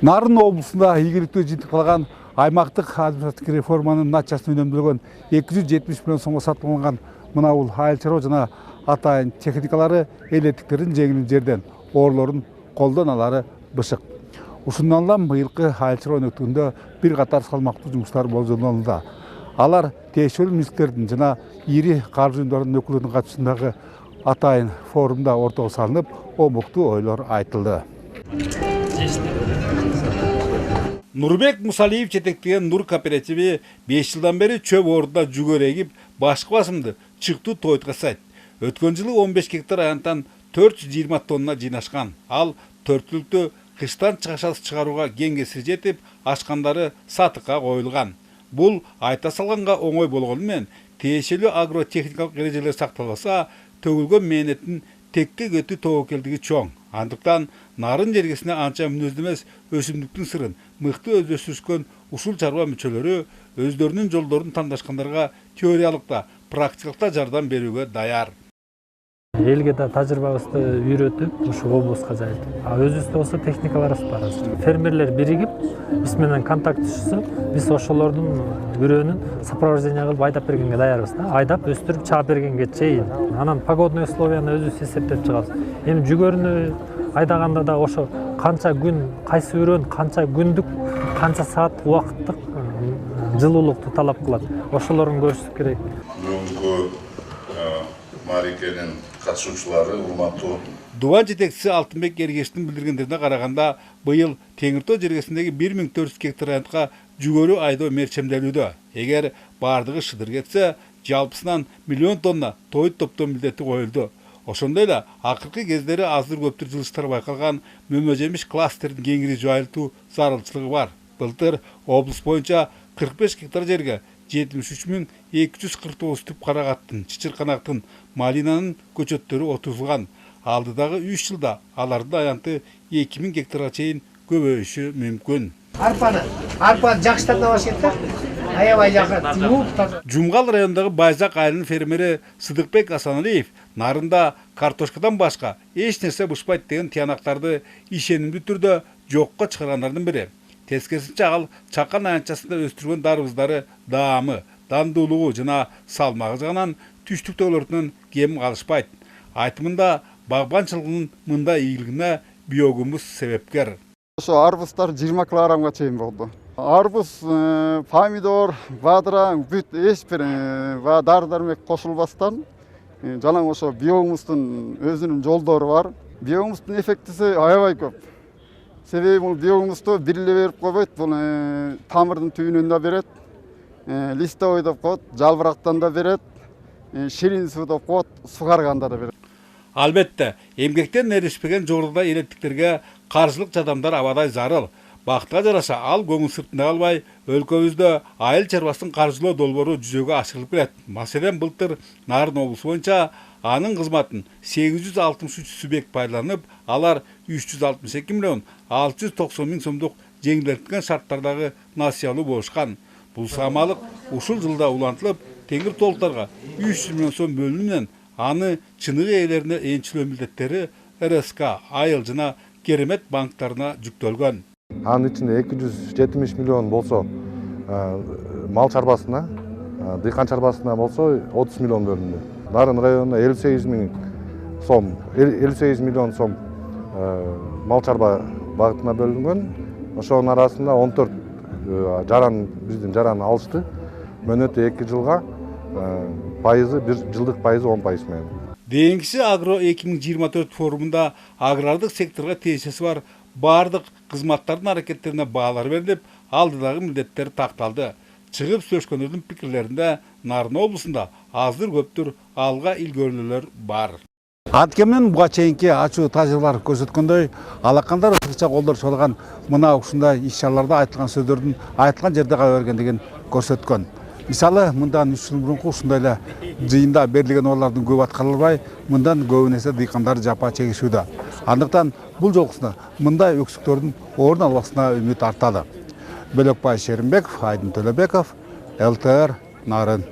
Нарын облысында игілікті жинақталған аймақтық административдік реформаның нәтижесін үнемделген 270 миллион сомға сатылған мына ул айыл чарба жана атайын техникалары элеттиктерин жеңил жерден орлорун колдон алары бышык. Ушундан улам быйылкы айыл чарба өнөктүгүндө бир катар салмактуу жумуштар болжолдонууда. Алар тиешелүү министрликтердин жана ири каржы уюмдарынын өкүлдөрүнүн катышуусундагы атайын форумда ортого салынып, обуктуу ойлор айтылды. Нурбек Мусалиев жетектеген Нур кооперативи 5 жылдан бери чөп ордуна жүгөр эгип, башкы басымды чыктуу тойтко сайт. Өткөн жылы 15 гектар аянтан 420 тонна жыйнашкан. Ал төртүлүктү кыштан чыгашасы чыгарууга кеңесир жетип, ашкандары сатыкка коюлган. Бул айта салганга оңой болгону менен тиешелүү агротехникалык эрежелер сакталбаса, төгүлгөн мээнеттин текке көтүү тобокелдиги чоң. Андыктан нарын жергесине анча мүнөздүү эмес өсүмдүктүн сырын мыкты өздөштүрүшкөн ушул чарба мүчөлөрү өздөрүнүн жолдорун тандашкандарга теориялык да, практикалык да жардам берүүгө даяр. Элге да тажрыйбабызды үйрөтүп, ушу облуска жайдык. Өзүбүздө болсо техникаларыбыз бар. Фермерлер биригип, биз менен контакт түшүшсө, биз ошолордун бирөөнүн сопровождение кылып айдап бергенге даярбыз да. Айдап өстүрүп чаап бергенге чейин. Анан погодный условияны өзүбүз эсептеп чыгабыз. Эми жүгөрүнү айдаганда да ошо канча күн, кайсы өрөөн, канча күндүк, канча саат убакыттык жылуулукту талап кылат. Ошолорун көрүш керек. Марикенин катышуучулары урматтуу. Дубан жетекчиси Алтынбек Эргештин билдиргендерине караганда, быйыл Теңир Тоо жергесиндеги 1400 гектар аянтка жүгөрү айдоо мерчемделүүдө. Эгер бардыгы шыдыр кетсе, жалпысынан миллион тонна тоют топтоо милдети коюлду. Ошондой эле акыркы кездери аздыр көптүр жылыштар байкалган мөмө жемиш кластерин кеңири жайылтуу зарылчылыгы бар. Былтыр облус боюнча 45 гектар жерге 73.249 түп карагаттын, чычырканактын, малинанын көчөттөрү отурулган. Алдыдагы 3 жылда алардын аянты 2000 гектарга чейин көбөйүшү мүмкүн. Арпа жакшытан башкетте аябай жакат. Жумгал районундагы Байзак айылынын фермери Сыдыкбек Асаналиев нарында картошкадан башка эч нерсе бышпайт деген тыянактарды ишенимдүү түрдө жокко чыгаргандардын бири. Тескерисинче ал чакан аянтчасында өстүргөн дарбыздары даамы, дандуулугу жана салмагы жагынан түштүктөгүлөрүнөн кем калышпайт. Айтымында багбанчылыгынын мындай ийгилигине биогумус себепкер. Ошо арбуздар 20 килограммга чейин болду. Арбуз, помидор, бадыра, бүт эч бир дары-дармек кошулбастан жалаң ошо биогумустун өзүнүн жолдору бар. Биогумустун эффектиси аябай көп. Себеби бул биогумусту бир эле берип койбойт, бул тамырдын түбүнөн да берет, листовой деп коет, жалбырактан да берет, ширин суу деп коет, сугарганда да берет. Албетте, эмгектен эришпеген жогоруда элеттиктерге каржылык жардамдар абадай зарыл. Бактыга жараша ал көңүл сыртында калбай, өлкөбүздө айыл чарбасынын каржылоо долбоору жүзөгө ашырылып келет. Маселен, былтыр Нарын облусу боюнча анын кызматын 863 субъект пайдаланып, алар 362 миллион 690 миң сомдук жеңилдетилген шарттардагы насыялуу болушкан. Бул самалык ушул жылда улантылып, Теңир Тоолуктарга 300 миллион сом бөлүнүү менен аны чыныгы ээлерине энчилөө милдеттери РСК, Айыл жана Керемет банктарына жүктөлгөн. Анын ичинде 270 миллион болсо мал чарбасына, дыйкан чарбасына болсо 30 миллион бөлүндү. Нарын районуна 58 миллион сом мал чарба багытына бөлүнгөн. Ошонун арасында 14 биздин жараны алышты. Мөөнөтү 2 жылга жылдык пайызы 10% менен. Дейингиси Агро 2024 форумунда агрардык секторго тиешеси бар бардык кызматтардын аракеттерине баалар берилип, алдыдагы милдеттер такталды. Чыгып сөйлөшкөндөрдүн пикирлеринде Нарын облусунда аздыр көптүр алга илгөрүүлөр бар. Анткени буга чейинки ачуу тажрыйбалар көрсөткөндөй, алакандар ысыкча колдор чогулган мына ушундай иш-чараларда айтылган сөздөрдүн айтылган жерде кала бергендигин көрсөткөн. Мисалы, мындан 3 жыл мурунку ушундай эле жыйында берилген орлордун көбү аткарылбай, мындан көбүн эсе дыйкандар жапа чегишүүдө. Андыктан бул жолкусуна мындай өксүктөрдүн орун албасына үмүт арталы. Бөлөкбай Шеримбеков, Айдын Төлөбеков, ЛТР, Нарын.